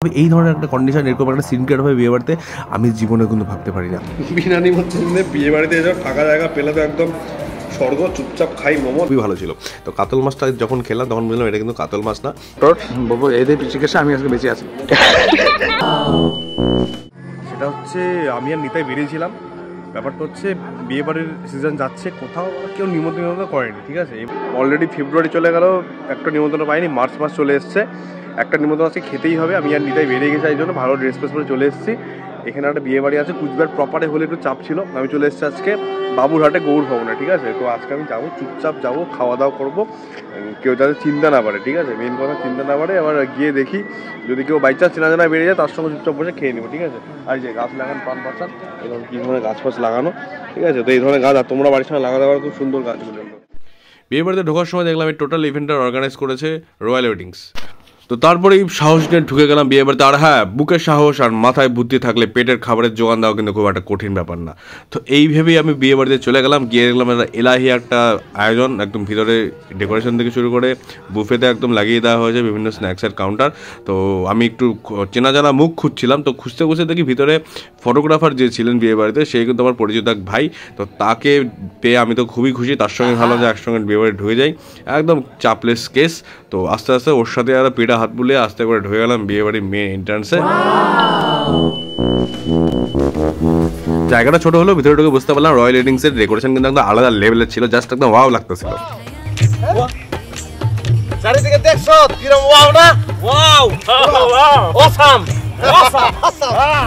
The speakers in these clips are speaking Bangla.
এই ধরনের একটা কন্ডিশন, এরকম একটা সিন ক্রিয়েট হবে বিয়ে বাড়িতে, আমি জীবনে কিন্তু ভাবতে পারি না। বিনা নিমন্ত্রণে বিয়ে বাড়িতে এসে ফাঁকা জায়গা পেলে তো একদম স্বর্গ। চুপচাপ খাই মোমো, খুবই ভালো ছিল। তো কাতল মাছটা যখন খেলাম তখন বুঝলাম এটা কিন্তু কাতল মাছ না। বাবু এদের চিকিৎসা আমি আজকে বেঁচে আছি। সেটা হচ্ছে আমি আর নিতাই বেরিয়েছিলাম। ব্যাপারটা হচ্ছে বিয়ে বাড়ির সিজন যাচ্ছে, কোথাও কেউ নিমন্ত্রণ করেনি, ঠিক আছে। অলরেডি ফেব্রুয়ারি চলে গেল, একটা নিমন্ত্রণ পাইনি। মার্চ মাস চলে এসছে, একটা নিমন্ত্রণ আজকে খেতেই হবে। আমি আর নিতাই বেরিয়ে গেছি, এই জন্য ভালো ড্রেস ফ্রেস পরে চলে এসেছি। এখানে একটা বিয়ে বাড়ি আছে, কুচবিহার প্রপারে হলে একটু চাপ ছিল। আমি চলে এসেছি আজকে বাবুরহাটে গৌড় ভবনে, ঠিক আছে। তো আজকে আমি যাবো, চুপচাপ যাবো, খাওয়া দাওয়া করবো, কেউ যাতে চিন্তা না পারে, ঠিক আছে। মেন কথা চিন্তা না পারে। এবার গিয়ে দেখি যদি কেউ বাই চান্স চেনা জানা বেরিয়ে যায়, তার সঙ্গে চুপচাপ বসে খেয়ে নেবো, ঠিক আছে। আর যে গাছ লাগান, পান বাঁচান, এরকম কী ধরনের গাছ ফাছ লাগানো, ঠিক আছে। তো এই ধরনের গাছ আর তোমরা বাড়ির সঙ্গে লাগাতে পারো, খুব সুন্দর গাছগুলো। বিয়ে বাড়িতে ঢোকার সময় দেখলাম এই টোটাল ইভেন্টটা অর্গানাইজ করেছে রয়্যাল ওয়েডিংস। তো তারপরেই সাহস নিয়ে ঢুকে গেলাম বিয়ে বাড়িতে। আর হ্যাঁ, বুকের সাহস আর মাথায় বুদ্ধি থাকলে পেটের খাবারের জোগান দেওয়া কিন্তু খুব একটা কঠিন ব্যাপার না। তো এই ভেবেই আমি বিয়ে বাড়িতে চলে গেলাম। গিয়ে দেখলাম একটা এলাহি একটা আয়োজন, একদম ভিতরে ডেকোরেশন থেকে শুরু করে বুফেতে একদম লাগিয়ে দেওয়া হয়েছে বিভিন্ন স্ন্যাক্সের কাউন্টার। তো আমি একটু চেনা জানা মুখ খুঁজছিলাম, তো খুঁজতে খুঁজতে দেখি ভিতরে ফটোগ্রাফার যে ছিলেন বিয়ে বাড়িতে, সেই কিন্তু আমার পরিচিত এক ভাই। তো তাকে পেয়ে আমি তো খুবই খুশি, তার সঙ্গে ভাবলাম যে একসঙ্গে বিয়ে বাড়ি ঢুকে যাই, একদম চাপলেস কেস। তো আস্তে আস্তে ওর সাথে আর পিঠা হাত বুলিয়ে আস্তে করে ঢুকে গেলাম বিয়ে বাড়ির মেন এন্ট্রান্সে। জায়গাটা ছোট হলেও ভিতরে ঢুকে বুঝতে পারলাম রয়্যাল ওয়েডিংস এর ডেকোরেশন কিন্তু একদম আলাদা লেভেলের ছিল, জাস্ট একদম ওয়াও লাগতেছিল। চারিদিকে দেখছো কিরম ওয়াও না? Wow wow awesome awesome awesome.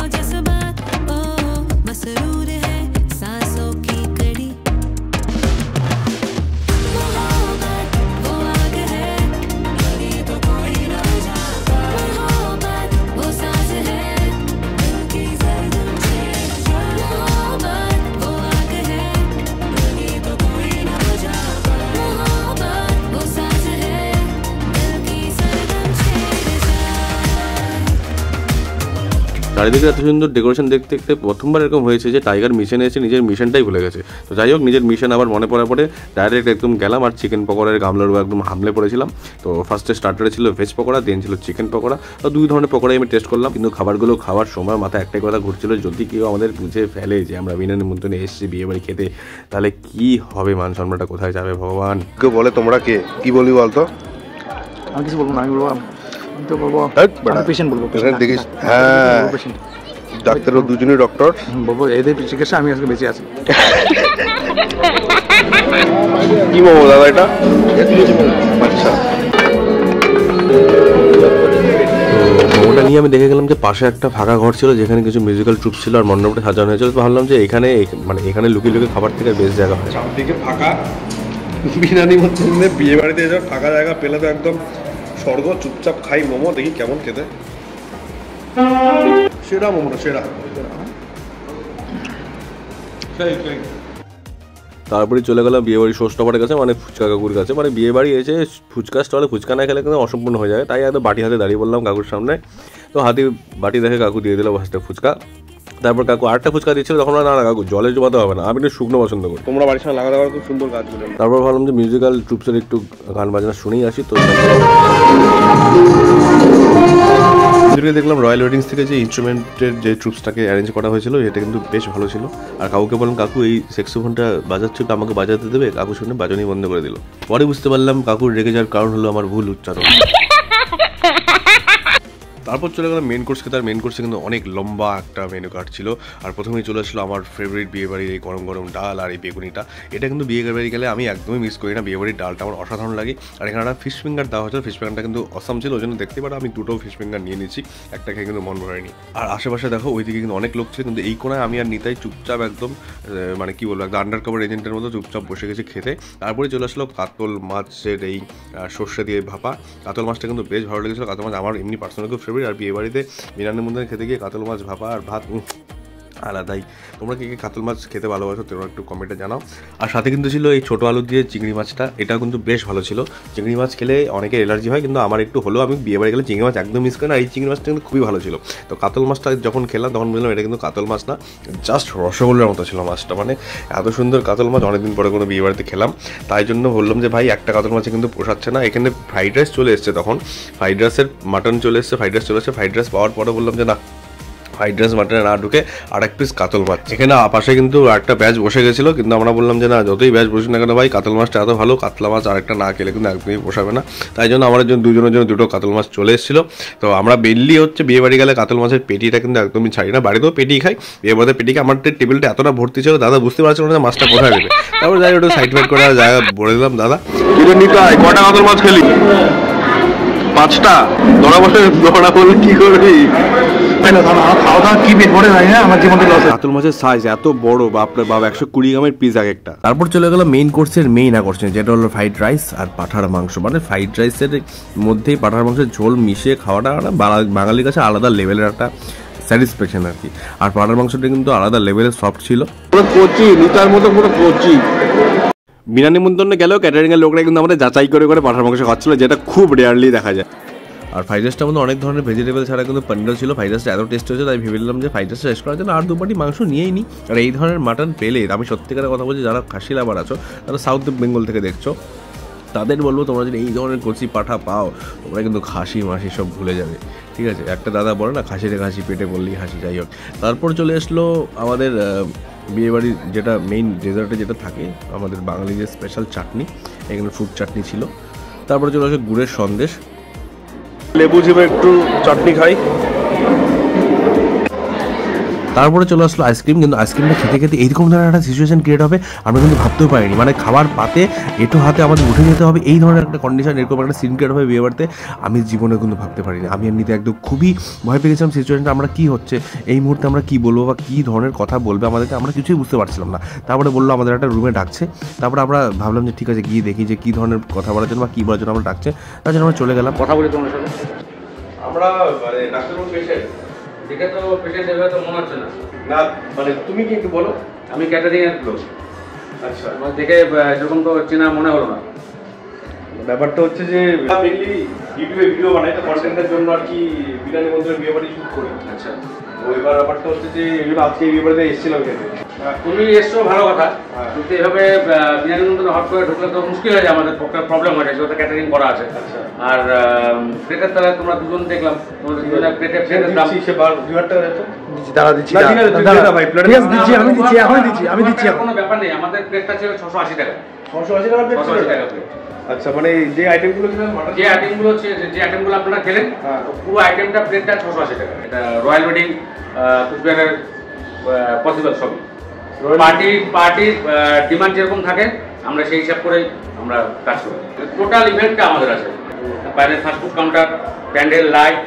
চারিদিকে এত সুন্দর ডেকোরেশন দেখতে দেখতে প্রথমবার এরকম হয়েছে যে টাইগার মিশনে এসে নিজের মিশনটাই ভুলে গেছে। তো যাই হোক, নিজের মিশন আবার মনে পড়ার পরে ডাইরেক্ট একদম গেলাম আর চিকেন পকোড়ার গামলার একদম হামলে পড়েছিলাম। তো ফার্স্টে স্টার্টারে ছিল ভেজ পকোড়া, দেন ছিল চিকেন পকোড়া। তো দুই ধরনের পকোড়াই আমি টেস্ট করলাম, কিন্তু খাবারগুলো খাওয়ার সময় মাথায় একটাই কথা ঘুরছিল, যদি কেউ আমাদের বুঝে ফেলে যে আমরা বিনা নিমন্ত্রণে এসেছি বিয়ে বাড়ি খেতে, তাহলে কি হবে, মান সম্মানটা কোথায় যাবে ভগবান। কেউ বলে তোমরা কে কি বলবি বলতো? আমি কিছু বলবো না, আমি বলবো তো বলবো পেশেন্ট বলবো। দেখিস, হ্যাঁ ডাক্তারও দুজনই ডক্টর। বাবু এদের চিকিৎসা আমি আজকে বেঁচে আছি। কি মোমো দাদা এটা? আচ্ছা, মোমোটা নিয়ে আমি দেখে গেলাম যে পাশে একটা ফাঁকা ঘর ছিল যেখানে কিছু মিউজিক্যাল ট্রুপ ছিল আর মণ্ডপটা সাজানো হয়েছিল। তো ভাবলাম যে এখানে মানে এখানে লুকিয়ে লুকিয়ে খাবার থেকে বেশ জায়গা হয়। চারদিকে ফাঁকা, বিনা নিমন্ত্রণে বিয়ে বাড়িতে এসে ফাঁকা জায়গা পেলে তো একদম স্বর্গ। চুপচাপ খাই মোমো, দেখি কেমন খেতে। সেরা মোমোটা সেরা। তারপরে চলে গেলাম বিয়ে বাড়ির শো স্টপারের কাছে, মানে ফুচকা কাকুর কাছে। মানে বিয়ে বাড়ি এসে ফুচকা স্টলে ফুচকা না খেলে কিন্তু অসম্পূর্ণ হয়ে যায়, তাই একদম বাটি হাতে দাঁড়িয়ে বললাম কাকুর সামনে। তো হাতে বাটি দেখে কাকু দিয়ে দিল ফার্স্টে ফুচকা। তারপর কাকু আরেকটা ফুচকা দিচ্ছিল, তখন না না কাকু জলে জমাতে হবে না, আমি একটু শুকনো পছন্দ করি। তোমরা বাড়ির সঙ্গে লাগাতে পারো, খুব সুন্দর গাছগুলো। তারপর ভাবলাম যে মিউজিক্যাল ট্রুপসের একটু গান বাজনা শুনেই আসি। তো দেখলাম রয়্যাল ওয়েডিংস থেকে যে ইনস্ট্রুমেন্টের যে ট্রুপসটাকে অ্যারেঞ্জ করা হয়েছিল এটা কিন্তু বেশ ভালো ছিল। আর কাকুকে বললাম কাকু এই স্যাক্সোফোনটা বাজাচ্ছিল, আমাকে বাজাতে দেবে? কাকু শুনে বাজানি বন্ধ করে দিল। পরে বুঝতে পারলাম কাকুর রেগে যাওয়ার কারণ হলো আমার ভুল উচ্চারণ। তারপর চলে গেলাম মেন কোর্স খেতে। আর মেন কোর্সে কিন্তু অনেক লম্বা একটা মেনু কার্ড ছিল। আর প্রথমেই চলে আসলো আমার ফেভারিট বিয়ে বাড়ির এই গরম গরম ডাল আর এই বেগুনিটা। এটা কিন্তু বিয়ে বাড়ি গেলে আমি একদমই মিস করি না, বিয়ে বাড়ির ডালটা আমার অসাধারণ লাগে। আর এখানে একটা ফিশ ফিঙ্গার দেওয়া হয়েছিল, ফিশ ফিঙ্গারটা কিন্তু অসাম ছিল, ওই জন্য দেখতে পারে আমি দুটো ফিশ ফিঙ্গার নিয়ে নিচ্ছি, একটা খেয়ে কিন্তু মন ভরেনি। আর আশেপাশে দেখো ওইদিকে কিন্তু অনেক লোক ছিল, কিন্তু এই কোনায় আমি আর নিতাই চুপচাপ একদম মানে কি বলবো একদম আন্ডার কভার এজেন্টের মতো চুপচাপ বসে গেছি খেতে। তারপরে চলে আসলো কাতল মাছের এই সর্ষে দিয়ে ভাপা। কাতল মাছটা কিন্তু বেশ ভালো লেগেছিলো। কাতল মাছ আমার এমনি পার্সোনাল খুব ফেভারিট। আর বিয়ে বাড়িতে বিরিয়ানির মধ্যে খেতে গিয়ে কাতল মাছ ভাপা আর ভাত আলাদাই। তোমরা কি কাতল মাছ খেতে ভালোবাসো তোমরা একটু কমেন্টে জানাও। আর সাথে কিন্তু ছিল এই ছোটো আলু দিয়ে চিংড়ি মাছটা, এটা কিন্তু বেশ ভালো ছিল। চিংড়ি মাছ খেলে অনেকের অ্যালার্জি হয়, কিন্তু আমার একটু হলেও আমি বিয়ে বাড়ি গেলে চিংড়ি মাছ একদম মিস করি না। এই চিংড়ি মাছটা কিন্তু খুবই ভালো ছিল। তো কাতল মাছটা যখন খেলাম তখন বুঝলাম এটা কিন্তু কাতল মাছ না, জাস্ট রসগোল্লার মতো ছিল মাছটা। মানে এত সুন্দর কাতল মাছ অনেকদিন পরে কোনো বিয়ে বাড়িতে খেলাম, তাই জন্য বললাম যে ভাই একটা কাতল মাছে কিন্তু পোষাচ্ছে না। এখানে ফ্রাইড রাইস চলে এসছে, তখন ফ্রাইড রাইসের মাটন চলে এসছে, ফ্রাইড রাইস চলে এসছে। ফ্রাইড রাইস পাওয়ার পরে বললাম যে না, ফ্রাইড রাইস মাটনে না ঢুকে আর এক পিস কাতল মাছ। এখানে পাশে কিন্তু একটা ব্যাচ বসে গেছিলো, কিন্তু আমরা বললাম যে না, যতই ব্যাচ বসুক না কেন ভাই, কাতল মাছটা এত ভালো, কাতলা মাছ আরেকটা না খেলে কিন্তু একদমই পোষাবে না। তাই জন্য আমাদের জন্য দুজনের জন্য দুটো কাতল মাছ চলে এসেছিলো। তো আমরা বেললি হচ্ছে বিয়ে বাড়ি গেলে কাতল মাছের পেটিটা কিন্তু একদমই ছাড়ি না, বাড়িতেও পেটি খাই, বিয়ে বাড়িতে পেটি খাই। আমাদের টেবিলটা এতটা ভর্তি ছিল, দাদা বুঝতে পারছিল না মাছটা কোথায় দেবে। তারপর যাই ওটা সাইড ফাইড করে জায়গা বলে দিলাম, দাদা তুলে নিতে হয়। কটা কাতল মাছ খেলি? 5টা। ধরা বসে ধরা বললে কি করবি? কাতল মাছের সাইজ এত বড়, বাপরে বাপ, 120 গ্রামের পিস এক একটা। তারপর চলে গেল মেইন কোর্সের মেইন আকর্ষণ, যেটা হলো ফ্রাইড রাইস আর পাঠার মাংস। মানে ফ্রাইড রাইসের মধ্যেই পাঠার মাংসের ঝোল মিশিয়ে খাওয়াটা বাঙালির কাছে আলাদা লেভেলের একটা স্যাটিসফ্যাকশন আর কি। আর পাঠার মাংসটা কিন্তু আলাদা লেভেলের সফট ছিল, পুরো কচি, নিতার মতো পুরো কচি। বিনা নিমন্ত্রণে গেলেও ক্যাটারিং এর লোকরা কিন্তু আমাদের যাচাই করে করে পাঠার মাংস খাচ্ছিল, যেটা খুব রেয়ারলি দেখা যায়। আর ফ্রাইড রাইসটার মধ্যে অনেক ধরনের ভেজিটেবল ছাড়া কিন্তু পনিরও ছিল। ফ্রাইড রাইসটা এত টেস্ট হয়েছে, তাই ভেবেছিলাম যে ফ্রাইড রাইসটা শেষ করার জন্য আর 2 বাটি মাংস নিয়েই নিই। আর এই ধরনের মাটন পেলে, আমি সত্যিকারের কথা বলছি, যারা খাসি লাভার আছো, তারা সাউথ বেঙ্গল থেকে দেখছো, তাদের বলবো তোমরা যদি এই ধরনের কচি পাঠা পাও, তোমরা কিন্তু খাসি মাসি সব ভুলে যাবে, ঠিক আছে? একটা দাদা বলে না, খাসিরে খাসি পেটে বললেই হাসি। যাই হোক, তারপর চলে আসলো আমাদের বিয়েবাড়ির যেটা মেইন ডেজার্টে যেটা থাকে, আমাদের বাঙালিদের স্পেশাল চাটনি। এখানে ফ্রুট চাটনি ছিল। তারপরে চলে আসে গুড়ের সন্দেশ, লেবু চিপে একটু চাটনি খাই। তারপরে চলে আসলো আইসক্রিম। কিন্তু আইসক্রিমটা খেতে খেতে এইরকম ধরনের একটা সিচুয়েশন ক্রিয়েট হবে আমরা কিন্তু ভাবতেও পারিনি। মানে খাবার পাতে এটো হাতে আমাদের উঠে যেতে হবে, এই ধরনের একটা কন্ডিশন, এরকম একটা সিন ক্রিয়েট হবে বিয়ে বাড়িতে, আমি জীবনে কিন্তু ভাবতে পারিনি। আমি এমনিতে একদম খুবই ভয় পেয়ে গেছিলাম সিচুয়েশনটা, আমরা কী হচ্ছে এই মুহূর্তে, আমরা কী বলবো বা কী ধরনের কথা বলবে আমাদেরকে, আমরা কিছুই বুঝতে পারছিলাম না। তারপরে বললো আমাদের একটা রুমে ডাকছে। তারপরে আমরা ভাবলাম যে ঠিক আছে, গিয়ে দেখি যে কী ধরনের কথা বলার জন্য বা কী বলার জন্য আমরা ডাকছে। তার জন্য আমরা চলে গেলাম। কথা বলি তোমার সাথে। আমরা মানে ডাক্তারবাবু পেশেন্ট দেখে তো পেশেন্ট এভাবে তো মনে হচ্ছে না। না, মানে তুমি কি একটু বলো। আমি ক্যাটারিং এর লোক। আচ্ছা, আমার দেখে এরকম তো চেনা মনে হলো না। ব্যাপারটা হচ্ছে যে মেইনলি ইউটিউবে ভিডিও বানাই, তো কন্টেন্টের জন্য আর কি বিনা নিমন্ত্রণে বিয়ে বাড়ি শুট করি। আচ্ছা, তো এবার ব্যাপারটা হচ্ছে যে এই জন্য আজকে এই বিয়ে বাড়িতে এসেছিলাম খেতে। তুমি এসছো ভালো কথা, কিন্তু এভাবে বিনা নিমন্ত্রণে হট করে ঢুকলে তো মুশকিল হয়ে যায়, আমাদের পক্ষে প্রবলেম হয়ে যায়, যেহেতু ক্যাটারিং করা আছে। আচ্ছা, আর প্লেটের তারা তোমরা দুজন দেখলাম, তোমাদের দুজনের প্লেটের দাম সে 2000 টাকা যেত। দাঁড়া দিচ্ছি, আমি দিচ্ছি। কোনো ব্যাপার নেই, আমাদের প্লেটটা ছিল 680 টাকা। 680 টাকা প্লেট। 680 টাকা প্লেট। আচ্ছা, মানে যে আইটেমগুলো ছিল, যে আইটেমগুলো আপনারা খেলেন, পুরো আইটেমটা প্লেটটা 680 টাকা। এটা রয়্যাল ওয়েডিং কুচবিহারের পসিবল সবই। পার্টির ডিমান্ড যেরকম থাকে আমরা সেই হিসাব করে আমরা কাজ করি। টোটাল ইভেন্টটা আমাদের আছে, বাইরে ফাস্টফুড কাউন্টার, প্যান্ডেল, লাইট,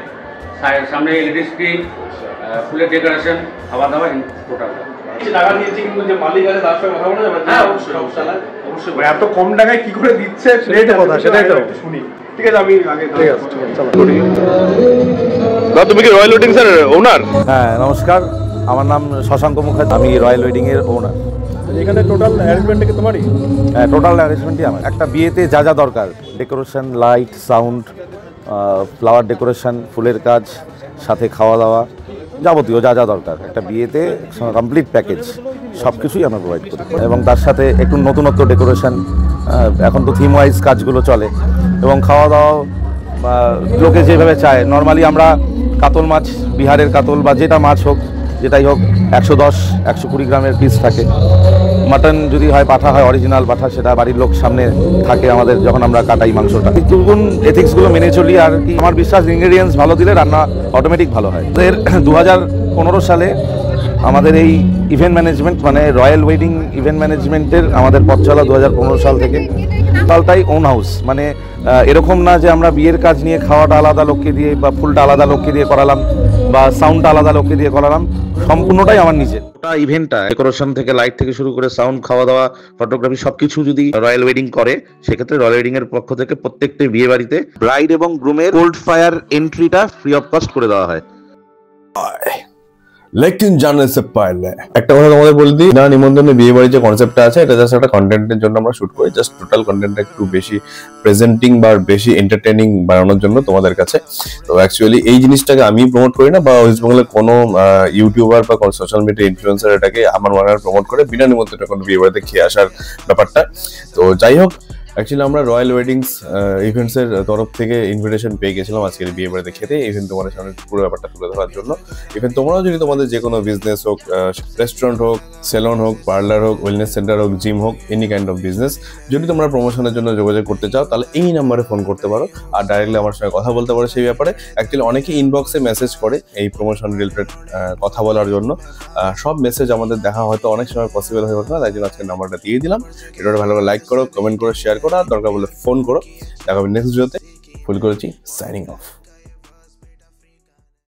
সামনে এলইডি স্ক্রিন, ফুলের ডেকোরেশন, খাওয়া দাওয়া, টোটাল টাকা নিয়েছি। কিন্তু যে মালিক আছে তার সঙ্গে কথা বলা যাবে? হ্যাঁ, অবশ্যই। এত কম টাকায় কি করে দিচ্ছে সেটাই কথা, সেটাই তো শুনি। ঠিক আছে, আমি আগে ঠিক আছে চলো। তুমি কি রয়্যাল ওয়েডিং এর ওনার? হ্যাঁ, নমস্কার, আমার নাম শশাঙ্ক মুখার্জি, আমি রয়্যাল ওয়েডিং এর ওনার। এখানে টোটাল অ্যারেঞ্জমেন্টটা কি তোমারই? হ্যাঁ, টোটাল অ্যারেঞ্জমেন্টই আমার। একটা বিয়েতে যা যা দরকার, decoration, light, sound, flower decoration, ফুলের কাজ, সাথে খাওয়া দাওয়া, যাবতীয় যা যা দরকার একটা বিয়েতে কমপ্লিট প্যাকেজ সব কিছুই আমরা প্রোভাইড করি। এবং তার সাথে একটু নতুনত্ব ডেকোরেশন, এখন তো থিম ওয়াইজ কাজগুলো চলে, এবং খাওয়া দাওয়া লোকে যেভাবে চায়। নর্মালি আমরা কাতল মাছ, বিহারের কাতল বা যেটা মাছ হোক, যেটাই হোক, 110-120 গ্রামের পিস থাকে। মাটন যদি হয়, পাঠা হয়, অরিজিনাল পাঠা, সেটা বাড়ির লোক সামনে থাকে আমাদের যখন আমরা কাটাই মাংসটা। কোন এথিক্সগুলো মেনে চলি, আর কি আমার বিশ্বাস ইনগ্রেডিয়েন্টস ভালো দিলে রান্না অটোমেটিক ভালো হয়। 2015 সালে আমাদের এই ইভেন্ট ম্যানেজমেন্ট, মানে রয়্যাল ওয়েডিং ইভেন্ট ম্যানেজমেন্টের আমাদের পথ চলা 2015 সাল থেকে। টোটালটাই ওন হাউস, মানে এরকম না যে আমরা বিয়ের কাজ নিয়ে খাওয়াটা আলাদা লোককে দিয়ে বা ফুলটা আলাদা লোককে দিয়ে করালাম বা সাউন্ডটা আলাদা লোককে দিয়ে করালাম, সম্পূর্ণটাই আমার নিজের। ওটা ইভেন্টটা ডেকোরেশন থেকে লাইট থেকে শুরু করে সাউন্ড, খাওয়া দাওয়া, ফটোগ্রাফি সবকিছু যদি রয়্যাল ওয়েডিং করে, সেক্ষেত্রে রয়্যাল ওয়েডিং এর পক্ষ থেকে প্রত্যেকটা বিয়ে বাড়িতে ব্রাইড এবং গ্রুমের কোল্ড ফায়ার এন্ট্রিটা ফ্রি অফ কস্ট করে দেওয়া হয়। লেকিন জাননে সে পারলে একটা কথা তোমাদের বলে দিই, না নিমন্ত্রণে বিয়ে বাড়ির যে কনসেপ্টটা আছে এটা জাস্ট একটা কন্টেন্টের জন্য আমরা শুট করি, জাস্ট টোটাল কন্টেন্টটা একটু বেশি প্রেজেন্টিং বা বেশি এন্টারটেইনিং বানানোর জন্য তোমাদের কাছে। তো অ্যাকচুয়ালি এই জিনিসটাকে আমি প্রমোট করি না, বা ওয়েস্ট বেঙ্গলের কোনো ইউটিউবার বা কোনো সোশ্যাল মিডিয়া ইনফ্লুয়েন্সার এটাকে আমার মনে হয় প্রমোট করে বিনা নিমন্ত্রণে কোনো বিয়ে বাড়িতে খেয়ে আসার ব্যাপারটা। তো যাই হোক, অ্যাকচুয়ালি আমরা রয়্যাল ওয়েডিংস ইভেন্টসের তরফ থেকে ইনভিটেশন পেয়ে গেছিলাম আজকের বিয়ে বাড়িতে খেতে, ইভেন তোমাদের সামনে পুরো ব্যাপারটা তুলে ধরার জন্য। ইভেন তোমরাও যদি তোমাদের যে কোনো বিজনেস হোক, রেস্টুরেন্ট হোক, সেলন হোক, পার্লার হোক, ওয়েলনেস সেন্টার হোক, জিম হোক, এনি কাইন্ড অফ বিজনেস, যদি তোমরা প্রমোশনের জন্য যোগাযোগ করতে চাও তাহলে এই নাম্বারে ফোন করতে পারো আর ডাইরেক্টলি আমার সঙ্গে কথা বলতে পারো সেই ব্যাপারে। অ্যাকচুয়ালি অনেকে ইনবক্সে মেসেজ করে এই প্রমোশন রিলেটেড কথা বলার জন্য, সব মেসেজ আমাদের দেখা হয়তো অনেক সময় পসিবল হয়ে ওঠে না, তাই জন্য আজকে নাম্বারটা দিয়ে দিলাম। এটা ভালো করে লাইক করো, কমেন্ট করো, শেয়ার করো, আর দরকার বলে ফোন করো। দেখা হবে নেক্সট ভিডিওতে। ফুল করেছি, সাইনিং অফ।